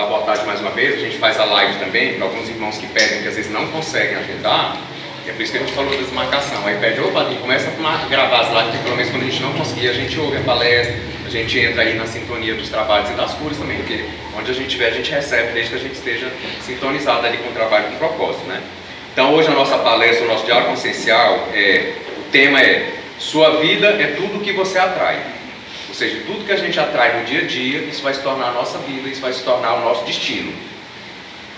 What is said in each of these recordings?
dar boa tarde mais uma vez. A gente faz a live também, para alguns irmãos que pedem, que às vezes não conseguem agendar. É por isso que a gente falou da desmarcação. Aí pede, opa, começa a gravar as lives, porque pelo menos quando a gente não conseguir, a gente ouve a palestra, a gente entra aí na sintonia dos trabalhos e das curas também, porque onde a gente estiver, a gente recebe, desde que a gente esteja sintonizado ali com o trabalho, com o propósito, né? Então hoje a nossa palestra, o nosso diálogo consciencial, o tema é: sua vida é tudo o que você atrai. Ou seja, tudo que a gente atrai no dia a dia, isso vai se tornar a nossa vida, isso vai se tornar o nosso destino.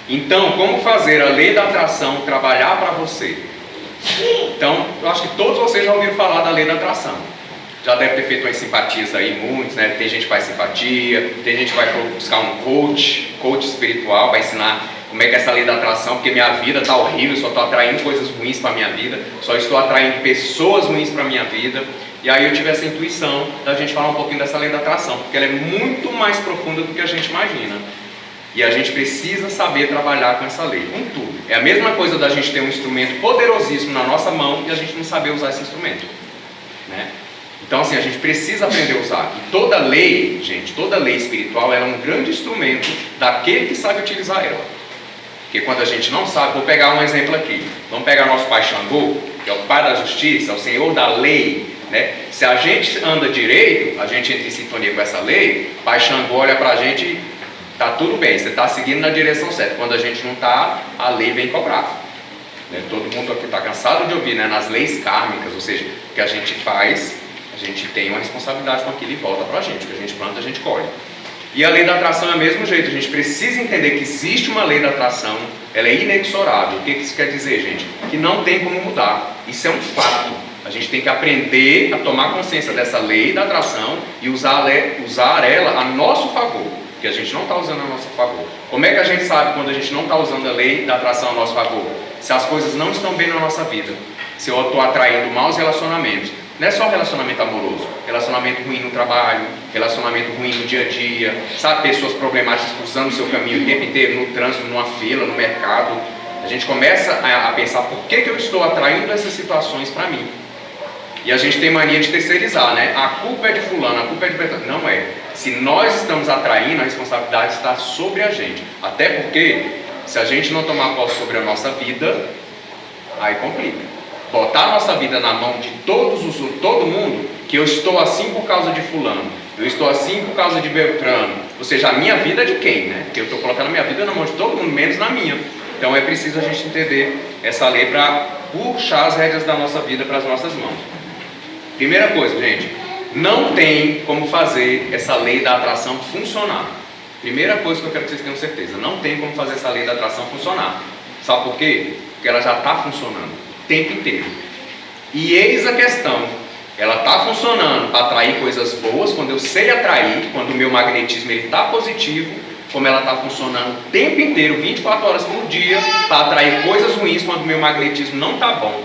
Então, como fazer a lei da atração trabalhar para você? Então, eu acho que todos vocês já ouviram falar da lei da atração. Já deve ter feito umas simpatias aí, muitos, né? Tem gente que faz simpatia, tem gente que vai buscar um coach espiritual, vai ensinar como é que é essa lei da atração, porque minha vida está horrível, só estou atraindo coisas ruins para a minha vida, só estou atraindo pessoas ruins para a minha vida. E aí eu tive essa intuição da gente falar um pouquinho dessa lei da atração, porque ela é muito mais profunda do que a gente imagina. E a gente precisa saber trabalhar com essa lei, com tudo. É a mesma coisa da gente ter um instrumento poderosíssimo na nossa mão e a gente não saber usar esse instrumento, né? Então assim, a gente precisa aprender a usar. E toda lei, gente, toda lei espiritual, ela é um grande instrumento daquele que sabe utilizar ela. Porque quando a gente não sabe, vou pegar um exemplo aqui. Vamos pegar nosso pai Xangô, que é o pai da justiça, é o senhor da lei, né? Se a gente anda direito, a gente entra em sintonia com essa lei, o pai Xangô olha pra gente e tá tudo bem, você está seguindo na direção certa. Quando a gente não está, a lei vem cobrar, né? Todo mundo aqui está cansado de ouvir, né? Nas leis kármicas, ou seja, o que a gente faz, a gente tem uma responsabilidade com aquilo e volta para a gente. O que a gente planta, a gente colhe. E a lei da atração é o mesmo jeito. A gente precisa entender que existe uma lei da atração, ela é inexorável. O que isso quer dizer, gente? Que não tem como mudar. Isso é um fato. A gente tem que aprender a tomar consciência dessa lei da atração e usar ela a nosso favor, que a gente não está usando a nosso favor. Como é que a gente sabe quando a gente não está usando a lei da atração a nosso favor? Se as coisas não estão bem na nossa vida, se eu estou atraindo maus relacionamentos. Não é só relacionamento amoroso, relacionamento ruim no trabalho, relacionamento ruim no dia a dia, sabe, pessoas problemáticas cruzando o seu caminho o tempo inteiro, no trânsito, numa fila, no mercado. A gente começa a pensar, por que eu estou atraindo essas situações para mim? E a gente tem mania de terceirizar, né? A culpa é de fulano, a culpa é de Betânia. Não é. Se nós estamos atraindo, a responsabilidade está sobre a gente. Até porque, se a gente não tomar posse sobre a nossa vida, aí complica. Botar a nossa vida na mão de todo mundo, que eu estou assim por causa de fulano, eu estou assim por causa de Beltrano. Ou seja, a minha vida é de quem, né? Porque eu estou colocando a minha vida na mão de todo mundo, menos na minha. Então é preciso a gente entender essa lei para puxar as rédeas da nossa vida para as nossas mãos. Primeira coisa, gente, não tem como fazer essa lei da atração funcionar. Primeira coisa que eu quero que vocês tenham certeza, não tem como fazer essa lei da atração funcionar. Sabe por quê? Porque ela já está funcionando o tempo inteiro. E eis a questão, ela está funcionando para atrair coisas boas, quando eu sei atrair, quando o meu magnetismo está positivo, como ela está funcionando o tempo inteiro, 24 horas por dia, para atrair coisas ruins, quando o meu magnetismo não está bom.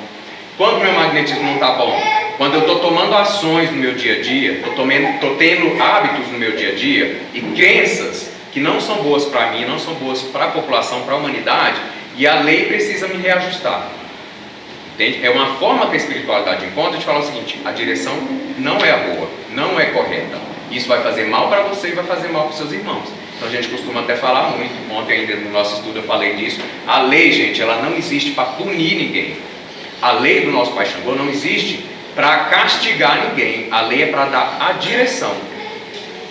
Quando o meu magnetismo não está bom? Quando eu estou tomando ações no meu dia a dia, estou tendo hábitos no meu dia a dia e crenças que não são boas para mim, não são boas para a população, para a humanidade, e a lei precisa me reajustar. Entende? É uma forma que a espiritualidade encontra de falar o seguinte: a direção não é a boa, não é correta. Isso vai fazer mal para você e vai fazer mal para os seus irmãos. Então a gente costuma até falar muito, ontem ainda no nosso estudo eu falei disso. A lei, gente, ela não existe para punir ninguém. A lei do nosso Pai Xangô não existe para castigar ninguém. A lei é para dar a direção.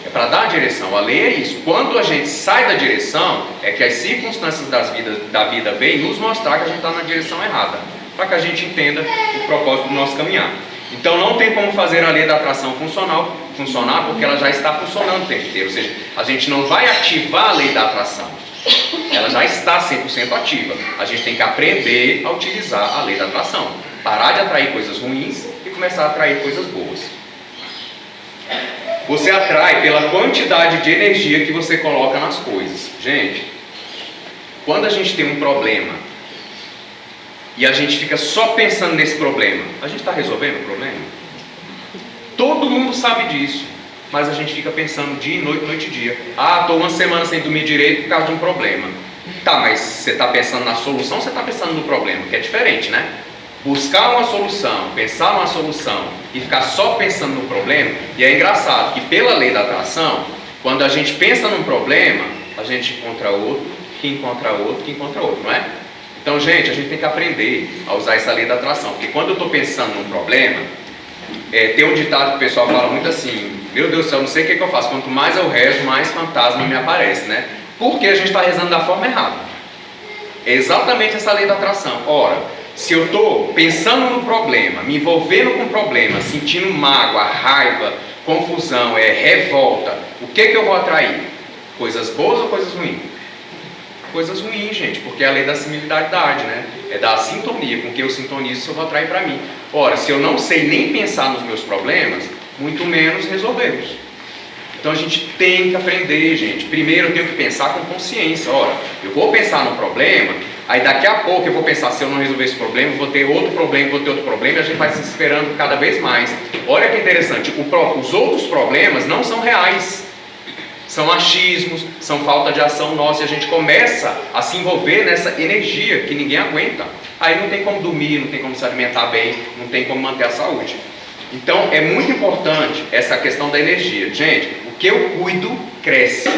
É para dar a direção. A lei é isso. Quando a gente sai da direção, é que as circunstâncias da vida vêm nos mostrar que a gente está na direção errada, para que a gente entenda o propósito do nosso caminhar. Então não tem como fazer a lei da atração funcionar, porque ela já está funcionando o tempo inteiro. Ou seja, a gente não vai ativar a lei da atração. Ela já está 100% ativa. A gente tem que aprender a utilizar a lei da atração. Parar de atrair coisas ruins e começar a atrair coisas boas. Você atrai pela quantidade de energia que você coloca nas coisas. Gente, quando a gente tem um problema e a gente fica só pensando nesse problema, a gente está resolvendo o problema? Todo mundo sabe disso, mas a gente fica pensando dia e noite, noite e dia. Ah, estou uma semana sem dormir direito por causa de um problema. Tá, mas você está pensando na solução ou você está pensando no problema? Que é diferente, né? Buscar uma solução, pensar numa solução e ficar só pensando no problema. E é engraçado que pela lei da atração, quando a gente pensa num problema, a gente encontra outro, que encontra outro, que encontra outro, não é? Então, gente, a gente tem que aprender a usar essa lei da atração, porque quando eu estou pensando num problema, tem um ditado que o pessoal fala muito assim: meu Deus do céu, não sei o que eu faço, quanto mais eu rezo, mais fantasma me aparece, né? Porque a gente está rezando da forma errada. É exatamente essa lei da atração. Ora, se eu estou pensando no problema, me envolvendo com o problema, sentindo mágoa, raiva, confusão, revolta, o que eu vou atrair? Coisas boas ou coisas ruins? Coisas ruins, gente, porque é a lei da similaridade, né? É da sintonia, com que eu sintonizo, isso eu vou atrair para mim. Ora, se eu não sei nem pensar nos meus problemas, muito menos resolvê-los. Então a gente tem que aprender, gente. Primeiro eu tenho que pensar com consciência. Ora, eu vou pensar no problema, aí daqui a pouco eu vou pensar, se eu não resolver esse problema, eu vou ter outro problema, e a gente vai se esperando cada vez mais. Olha que interessante, os outros problemas não são reais. São achismos, são falta de ação nossa, e a gente começa a se envolver nessa energia que ninguém aguenta. Aí não tem como dormir, não tem como se alimentar bem, não tem como manter a saúde. Então é muito importante essa questão da energia. Gente, o que eu cuido cresce.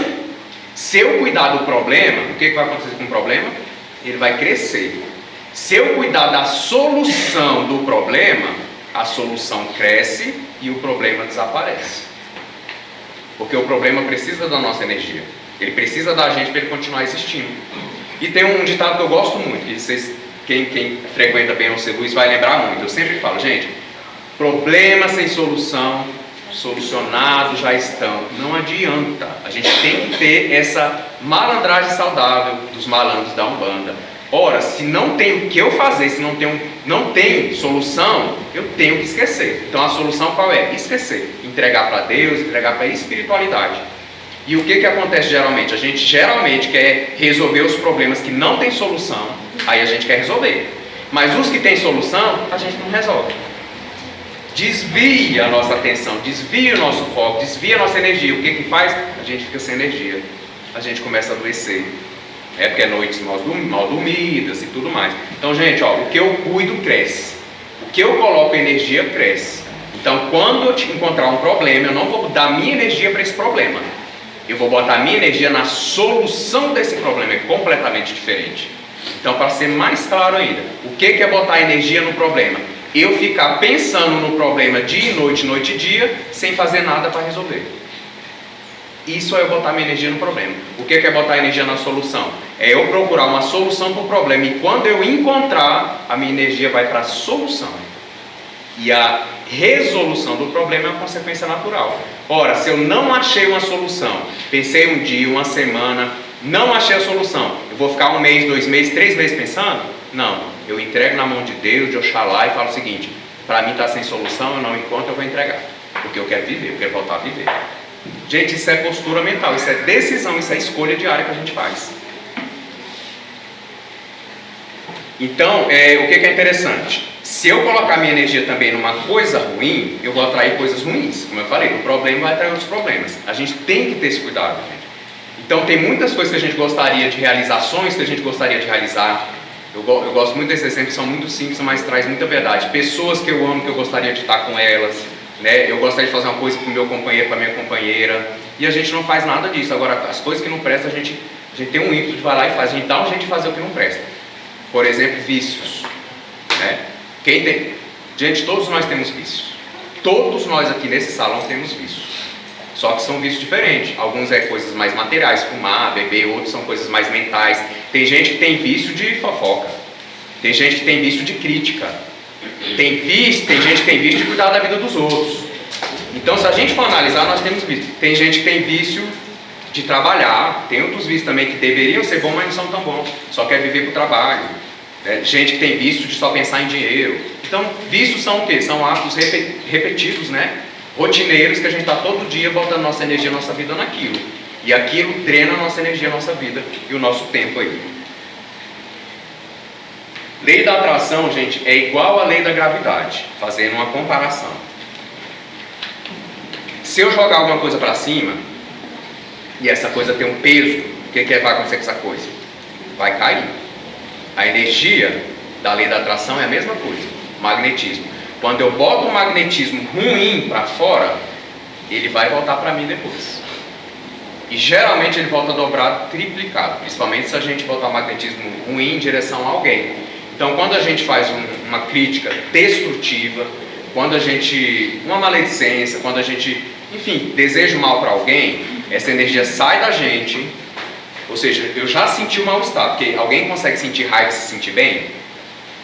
Se eu cuidar do problema, o que vai acontecer com o problema? Ele vai crescer. Se eu cuidar da solução do problema, a solução cresce e o problema desaparece. Porque o problema precisa da nossa energia. Ele precisa da gente para ele continuar existindo. E tem um ditado que eu gosto muito, que vocês, quem frequenta bem o C. Luiz vai lembrar muito. Eu sempre falo, gente, problemas sem solução, solucionados já estão. Não adianta. A gente tem que ter essa malandragem saudável dos malandros da Umbanda. Ora, se não tem o que eu fazer, se não tem solução, eu tenho que esquecer. Então a solução qual é? Esquecer. Entregar para Deus, entregar para a espiritualidade. E o que acontece geralmente? A gente geralmente quer resolver os problemas que não tem solução, aí a gente quer resolver. Mas os que tem solução, a gente não resolve. Desvia a nossa atenção, desvia o nosso foco, desvia a nossa energia. O que faz? A gente fica sem energia. A gente começa a adoecer. Porque é noites mal dormidas e tudo mais. Então, gente, o que eu cuido cresce. O que eu coloco energia cresce. Então, quando eu encontrar um problema, eu não vou dar minha energia para esse problema. Eu vou botar minha energia na solução desse problema. É completamente diferente. Então, para ser mais claro ainda, o que é botar energia no problema? Eu ficar pensando no problema dia e noite, noite e dia, sem fazer nada para resolver. Isso é eu botar minha energia no problema. O que é botar energia na solução? É eu procurar uma solução para o problema. E quando eu encontrar, a minha energia vai para a solução. E a resolução do problema é uma consequência natural. Ora, se eu não achei uma solução, pensei um dia, uma semana, não achei a solução, eu vou ficar 1 mês, 2 meses, 3 meses pensando? Não. Eu entrego na mão de Deus, de Oxalá, e falo o seguinte: para mim está sem solução, eu não encontro, eu vou entregar. Porque eu quero viver, eu quero voltar a viver. Gente, isso é postura mental, isso é decisão, isso é escolha diária que a gente faz. Então, o que é interessante? Se eu colocar minha energia também numa coisa ruim, eu vou atrair coisas ruins. Como eu falei, o problema vai atrair outros problemas. A gente tem que ter esse cuidado, gente. Então, tem muitas coisas que a gente gostaria de realizações que a gente gostaria de realizar. Eu gosto muito desses exemplos, são muito simples, mas traz muita verdade. Pessoas que eu amo, que eu gostaria de estar com elas. Eu gostaria de fazer uma coisa com o meu companheiro, com a minha companheira, e a gente não faz nada disso. Agora, as coisas que não prestam, a gente tem um ímpeto de vai lá e faz. A gente dá um jeito de fazer o que não presta. Por exemplo, vícios. Gente, todos nós temos vícios. Todos nós aqui nesse salão temos vícios. Só que são vícios diferentes. Alguns é coisas mais materiais, fumar, beber, outros são coisas mais mentais. Tem gente que tem vício de fofoca. Tem gente que tem vício de crítica. Tem gente que tem vício de cuidar da vida dos outros. Então, se a gente for analisar, nós temos vício. Tem gente que tem vício de trabalhar. Tem outros vícios também que deveriam ser bons, mas não são tão bons. Só quer viver para o trabalho. Gente que tem vício de só pensar em dinheiro. Então, vícios são o quê? São atos repetidos, rotineiros, que a gente está todo dia botando nossa energia, nossa vida naquilo. E aquilo drena a nossa energia, a nossa vida e o nosso tempo aí. Lei da atração, gente, é igual à lei da gravidade, fazendo uma comparação. Se eu jogar alguma coisa para cima, e essa coisa tem um peso, o que vai acontecer com essa coisa? Vai cair. A energia da lei da atração é a mesma coisa, magnetismo. Quando eu boto um magnetismo ruim para fora, ele vai voltar para mim depois. E geralmente ele volta dobrado, triplicado, principalmente se a gente botar magnetismo ruim em direção a alguém. Então, quando a gente faz uma crítica destrutiva, quando a gente, uma maledicência, quando a gente, enfim, deseja o mal para alguém, essa energia sai da gente. Ou seja, eu já senti o mal-estar, porque alguém consegue sentir raiva e se sentir bem?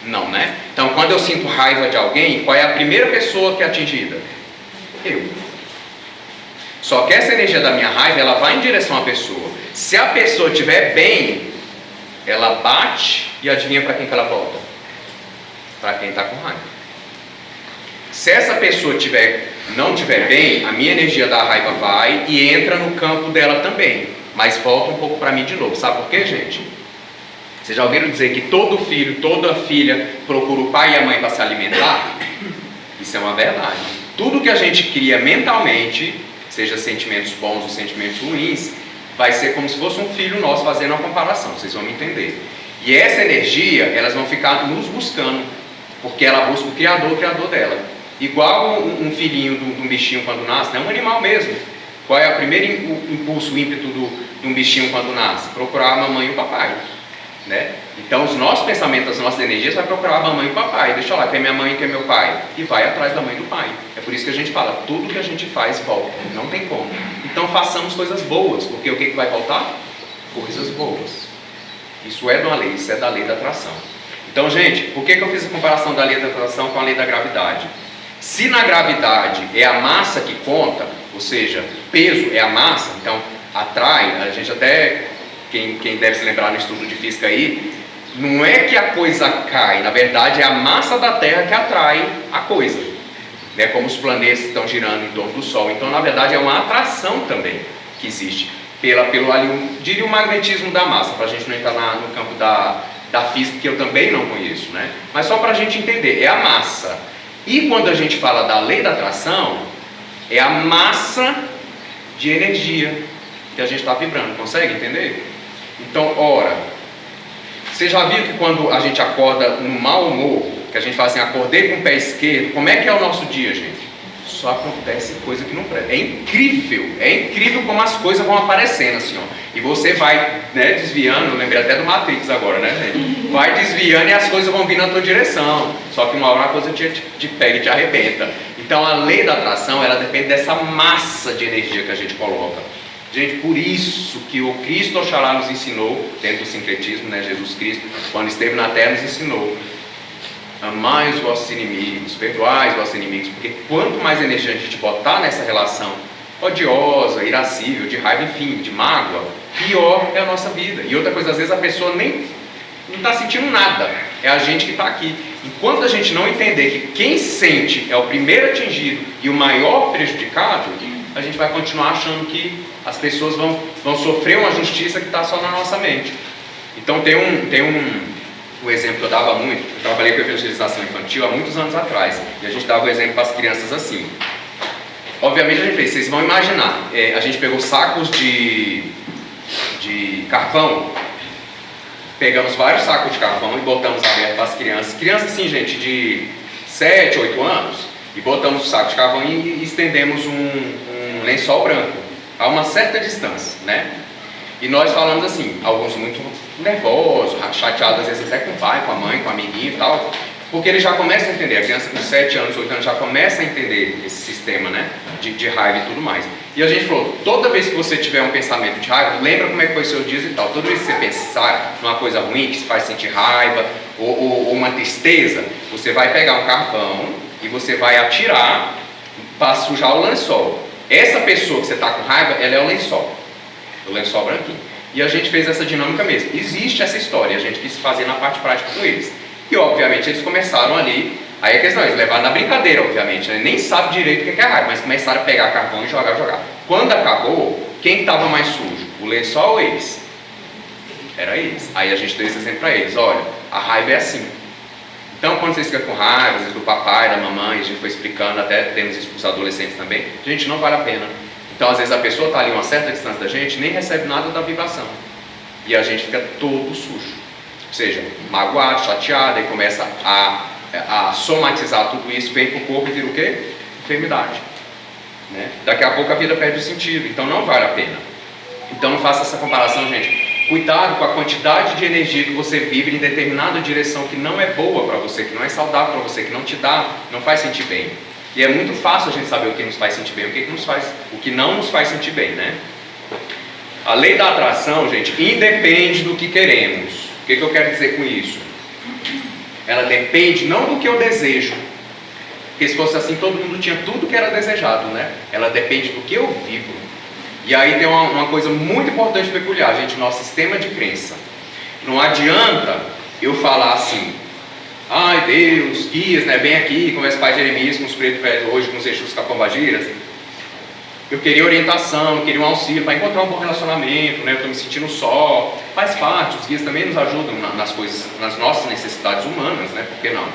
Não, né? Então, quando eu sinto raiva de alguém, qual é a primeira pessoa que é atingida? Eu. Só que essa energia da minha raiva, ela vai em direção à pessoa. Se a pessoa estiver bem, ela bate e adivinha para quem que ela volta? Para quem está com raiva. Se essa pessoa não estiver bem, a minha energia da raiva vai e entra no campo dela também. Mas volta um pouco para mim de novo. Sabe por quê, gente? Vocês já ouviram dizer que todo filho, toda filha procura o pai e a mãe para se alimentar? Isso é uma verdade. Tudo que a gente cria mentalmente, seja sentimentos bons ou sentimentos ruins, vai ser como se fosse um filho nosso fazendo uma comparação. Vocês vão me entender. E essa energia, elas vão ficar nos buscando, porque ela busca o criador dela. Igual um filhinho de um bichinho quando nasce, é um animal mesmo. Qual é o primeiro impulso, o ímpeto de um bichinho quando nasce? Procurar a mamãe e o papai, né? Então os nossos pensamentos, as nossas energias vai procurar a mamãe e o papai. Deixa lá, quem é minha mãe e quem é meu pai? E vai atrás da mãe e do pai. É por isso que a gente fala, tudo que a gente faz volta, não tem como. Então façamos coisas boas, porque o que vai voltar? Coisas boas. Isso é de uma lei, isso é da lei da atração. Então, gente, por que eu fiz a comparação da lei da atração com a lei da gravidade? Se na gravidade é a massa que conta, ou seja, peso é a massa, então atrai, a gente até, quem deve se lembrar no estudo de física aí, não é que a coisa cai, na verdade é a massa da Terra que atrai a coisa, né? Como os planetas estão girando em torno do Sol. Então, na verdade, é uma atração também que existe, pelo ali, diria o magnetismo da massa, para a gente não entrar no campo da física, que eu também não conheço, né? Mas só para a gente entender, é a massa. E quando a gente fala da lei da atração, é a massa de energia que a gente está vibrando, consegue entender? Então, ora, você já viu que quando a gente acorda no mau humor, que a gente fala assim, acordei com o pé esquerdo, como é que é o nosso dia, gente? Só acontece coisa que não presta. É incrível como as coisas vão aparecendo assim, ó. E você vai, né, desviando, eu lembrei até do Matrix agora, né, gente? Vai desviando e as coisas vão vir na tua direção. Só que uma hora a coisa te pega e te arrebenta. Então a lei da atração, ela depende dessa massa de energia que a gente coloca. Gente, por isso que o Cristo Oxalá nos ensinou, dentro do sincretismo, né, Jesus Cristo, quando esteve na terra, nos ensinou: amai os vossos inimigos, perdoai os vossos inimigos, porque quanto mais energia a gente botar nessa relação odiosa, irascível, de raiva, enfim, de mágoa, pior é a nossa vida. E outra coisa, às vezes a pessoa nem não está sentindo nada, é a gente que está aqui. Enquanto a gente não entender que quem sente é o primeiro atingido e o maior prejudicado, a gente vai continuar achando que as pessoas vão sofrer uma justiça que está só na nossa mente. Então tem um exemplo que eu dava muito. Eu trabalhei com evangelização infantil há muitos anos atrás, e a gente dava o exemplo para as crianças assim. Obviamente a gente fez, vocês vão imaginar, a gente pegou sacos de carvão, pegamos vários sacos de carvão e botamos aberto para as crianças, assim, gente, de 7, 8 anos, e botamos o saco de carvão e estendemos um lençol branco a uma certa distância, né? E nós falamos assim, alguns muito nervosos, chateados, às vezes até com o pai, com a mãe, com o amiguinho e tal, porque eles já começam a entender, a criança com 7 anos, 8 anos já começa a entender esse sistema, né, de raiva e tudo mais. E a gente falou, toda vez que você tiver um pensamento de raiva, lembra como é que foi seu dia e tal. Toda vez que você pensar numa coisa ruim, que se faz sentir raiva, ou uma tristeza, você vai pegar um carvão e você vai atirar para sujar o lençol. Essa pessoa que você está com raiva, ela é o lençol branquinho. E a gente fez essa dinâmica mesmo. Existe essa história, a gente quis fazer na parte prática com eles. E obviamente eles começaram ali, aí a questão é, eles levaram na brincadeira, obviamente, né? Nem sabe direito o que é raiva, mas começaram a pegar carvão e jogar. Quando acabou, quem estava mais sujo? O lençol ou eles? Era eles. Aí a gente deu esse exemplo para eles, olha, a raiva é assim. Então quando vocês ficam com raiva, às vezes do papai, da mamãe, a gente foi explicando, até temos isso para os adolescentes também, gente, não vale a pena. Então às vezes a pessoa está ali a uma certa distância da gente, nem recebe nada da vibração. E a gente fica todo sujo. Ou seja, magoado, chateado, aí começa a somatizar tudo isso, vem para o corpo e vira o quê? Enfermidade, né? Daqui a pouco a vida perde o sentido, então não vale a pena. Então não faça essa comparação, gente. Cuidado com a quantidade de energia que você vibra em determinada direção que não é boa para você, que não é saudável para você, que não te dá, não faz sentir bem. E é muito fácil a gente saber o que nos faz sentir bem, o que não nos faz sentir bem, né? A lei da atração, gente, independe do que queremos. O que eu quero dizer com isso? Ela depende não do que eu desejo, porque se fosse assim todo mundo tinha tudo que era desejado, né? Ela depende do que eu vibro. E aí tem uma coisa muito importante e peculiar, gente, nosso sistema de crença. Não adianta eu falar assim, ai Deus, guias, né, vem aqui, conversa com o pai Jeremias, com os pretos velhos hoje, com os Exus Cambagiras. Eu queria orientação, eu queria um auxílio para encontrar um bom relacionamento, né? Eu estou me sentindo só. Faz parte, os guias também nos ajudam nas coisas, nas nossas necessidades humanas, né? Por que não?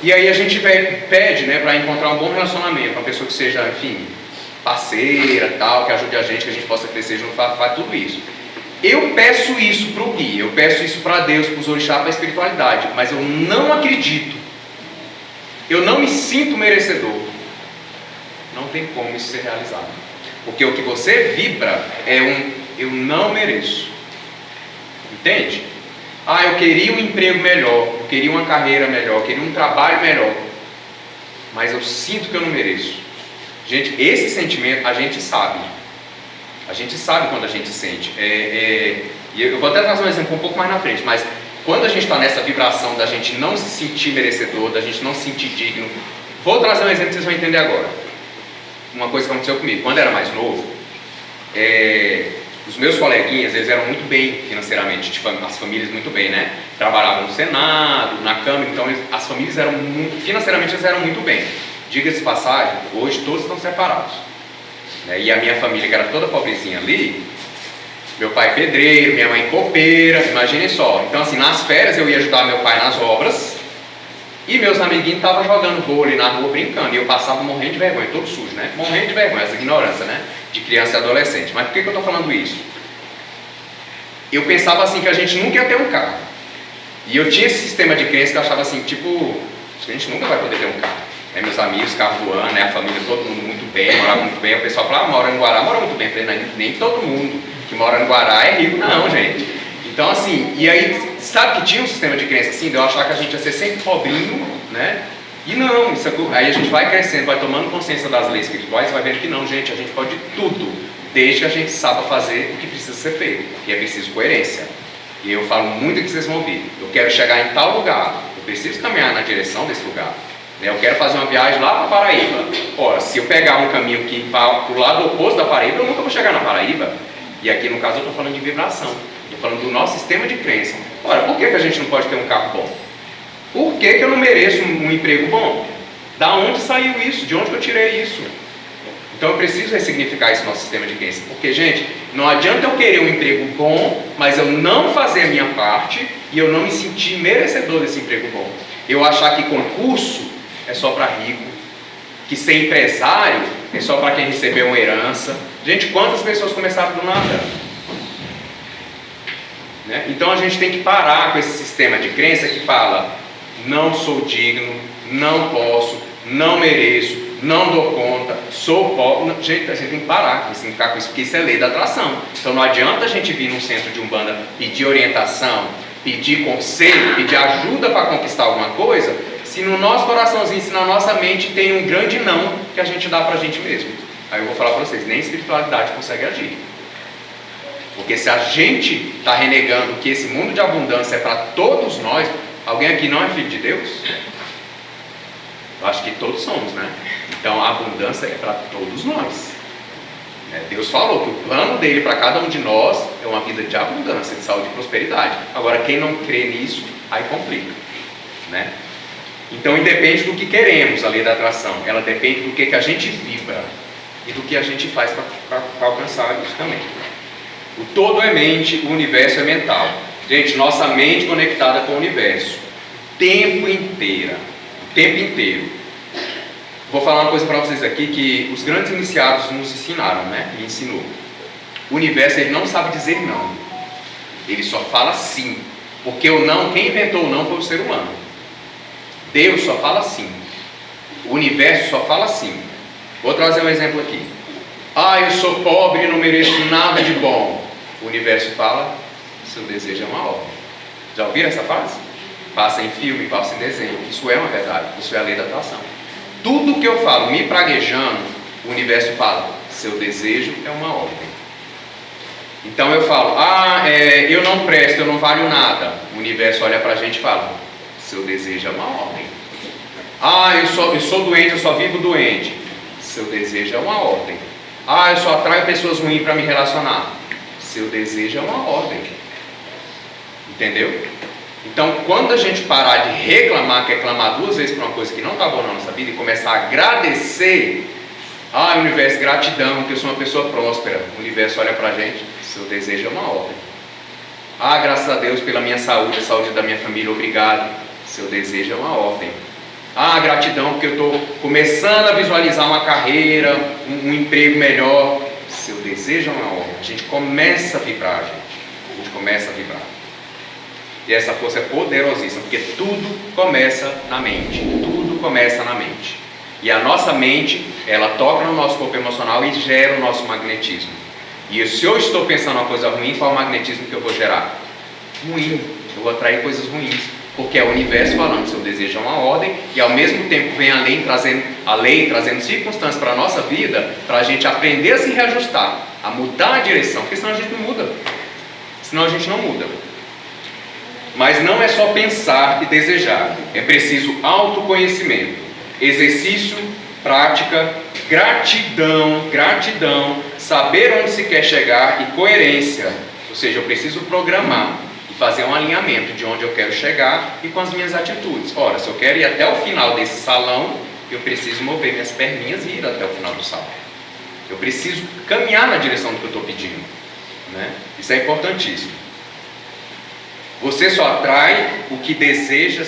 E aí a gente pede, né, para encontrar um bom relacionamento, uma pessoa que seja, enfim, parceira, tal, que ajude a gente possa crescer junto, faz tudo isso. Eu peço isso para o guia, eu peço isso para Deus, para os orixás, para a espiritualidade, mas eu não acredito, eu não me sinto merecedor. Não tem como isso ser realizado, porque o que você vibra é eu não mereço, entende? Ah, eu queria um emprego melhor, eu queria uma carreira melhor, eu queria um trabalho melhor, mas eu sinto que eu não mereço. Gente, esse sentimento a gente sabe quando a gente sente. E eu vou até trazer um exemplo um pouco mais na frente, mas quando a gente está nessa vibração da gente não se sentir merecedor, da gente não se sentir digno, vou trazer um exemplo que vocês vão entender agora. Uma coisa que aconteceu comigo, quando eu era mais novo, os meus coleguinhas, eles eram muito bem financeiramente, as famílias muito bem, né? Trabalhavam no Senado, na Câmara, então as famílias financeiramente eles eram muito bem. Diga-se de passagem, hoje todos estão separados, né? E a minha família, que era toda pobrezinha ali, meu pai pedreiro, minha mãe copeira, imaginem só. Então assim, nas férias eu ia ajudar meu pai nas obras, e meus amiguinhos estavam jogando vôlei na rua, brincando, e eu passava morrendo de vergonha, todo sujo, né? Morrendo de vergonha, essa ignorância, né? De criança e adolescente. Mas por que eu estou falando isso? Eu pensava assim, que a gente nunca ia ter um carro. E eu tinha esse sistema de crença que eu achava assim, tipo, a gente nunca vai poder ter um carro. Meus amigos, carro voando, né? A família, todo mundo muito bem, morava muito bem. O pessoal falava, mora no Guará, mora muito bem. Eu falei, nem todo mundo que mora no Guará é rico, não, gente. Então, assim, e aí, sabe que tinha um sistema de crença assim, de eu achar que a gente ia ser sempre pobrinho, né? E não, aí a gente vai crescendo, vai tomando consciência das leis espirituais, vai vendo que não, gente, a gente pode tudo, desde que a gente saiba fazer o que precisa ser feito, que é preciso coerência. E eu falo muito que vocês vão ouvir, eu quero chegar em tal lugar, eu preciso caminhar na direção desse lugar. Eu quero fazer uma viagem lá para Paraíba. Ora, se eu pegar um caminho que vai para o lado oposto da Paraíba, eu nunca vou chegar na Paraíba. E aqui no caso eu estou falando de vibração, estou falando do nosso sistema de crença. Ora, por que a gente não pode ter um carro bom? Por que eu não mereço um emprego bom? Da onde saiu isso? De onde eu tirei isso? Então eu preciso ressignificar esse nosso sistema de crença. Porque, gente, não adianta eu querer um emprego bom, mas eu não fazer a minha parte e eu não me sentir merecedor desse emprego bom. Eu achar que concurso é só para rico, que ser empresário é só para quem recebeu uma herança. Gente, quantas pessoas começaram do nada? Né? Então a gente tem que parar com esse sistema de crença que fala, não sou digno, não posso, não mereço, não dou conta, sou pobre. Gente, a gente tem que parar, tem que ficar com isso, porque isso é lei da atração. Então não adianta a gente vir num centro de Umbanda pedir orientação, pedir conselho, pedir ajuda para conquistar alguma coisa, se no nosso coraçãozinho, se na nossa mente tem um grande não que a gente dá para a gente mesmo. Aí eu vou falar para vocês, nem a espiritualidade consegue agir. Porque se a gente está renegando que esse mundo de abundância é para todos nós, alguém aqui não é filho de Deus? Eu acho que todos somos, né? Então a abundância é para todos nós. Deus falou que o plano dele para cada um de nós é uma vida de abundância, de saúde e prosperidade. Agora quem não crê nisso, aí complica, né? Então independe do que queremos, a lei da atração. Ela depende do que a gente vibra e do que a gente faz para alcançar isso também. O todo é mente, o universo é mental. Gente, nossa mente conectada com o universo o tempo inteiro. Vou falar uma coisa para vocês aqui que os grandes iniciados nos ensinaram, né? Me ensinou. O universo, ele não sabe dizer não. Ele só fala sim. Porque o não, quem inventou o não foi o ser humano. Deus só fala sim. O universo só fala sim. Vou trazer um exemplo aqui. Ah, eu sou pobre e não mereço nada de bom. O universo fala, seu desejo é uma ordem. Já ouviram essa frase? Passa em filme, passa em desenho. Isso é uma verdade, isso é a lei da atração. Tudo que eu falo me praguejando, o universo fala, seu desejo é uma ordem. Então eu falo, eu não presto, eu não valho nada. O universo olha pra gente e fala, seu desejo é uma ordem. Eu sou doente, eu só vivo doente. Seu desejo é uma ordem. Eu só atraio pessoas ruins para me relacionar. Seu desejo é uma ordem. Entendeu? Então, quando a gente parar de reclamar, que é clamar duas vezes por uma coisa que não está boa na nossa vida, e começar a agradecer, universo, gratidão, que eu sou uma pessoa próspera. O universo olha para a gente, seu desejo é uma ordem. Graças a Deus pela minha saúde, a saúde da minha família, obrigado. Seu desejo é uma ordem. Gratidão porque eu estou começando a visualizar uma carreira, um emprego melhor. Seu desejo é uma ordem. A gente começa a vibrar, gente. A gente começa a vibrar. E essa força é poderosíssima, porque tudo começa na mente. Tudo começa na mente. E a nossa mente, ela toca no nosso corpo emocional e gera o nosso magnetismo. E se eu estou pensando uma coisa ruim, qual é o magnetismo que eu vou gerar? Ruim. Eu vou atrair coisas ruins. Porque é o universo falando, seu desejo é uma ordem, e ao mesmo tempo vem a lei trazendo circunstâncias para a nossa vida, para a gente aprender a se reajustar, a mudar a direção, porque senão a gente não muda. Senão a gente não muda. Mas não é só pensar e desejar, é preciso autoconhecimento, exercício, prática, gratidão, saber onde se quer chegar e coerência. Ou seja, eu preciso programar e fazer um alinhamento de onde eu quero chegar e com as minhas atitudes. Ora, se eu quero ir até o final desse salão, eu preciso mover minhas perninhas e ir até o final do salão. Eu preciso caminhar na direção do que eu estou pedindo, né? Isso é importantíssimo. Você só atrai o que deseja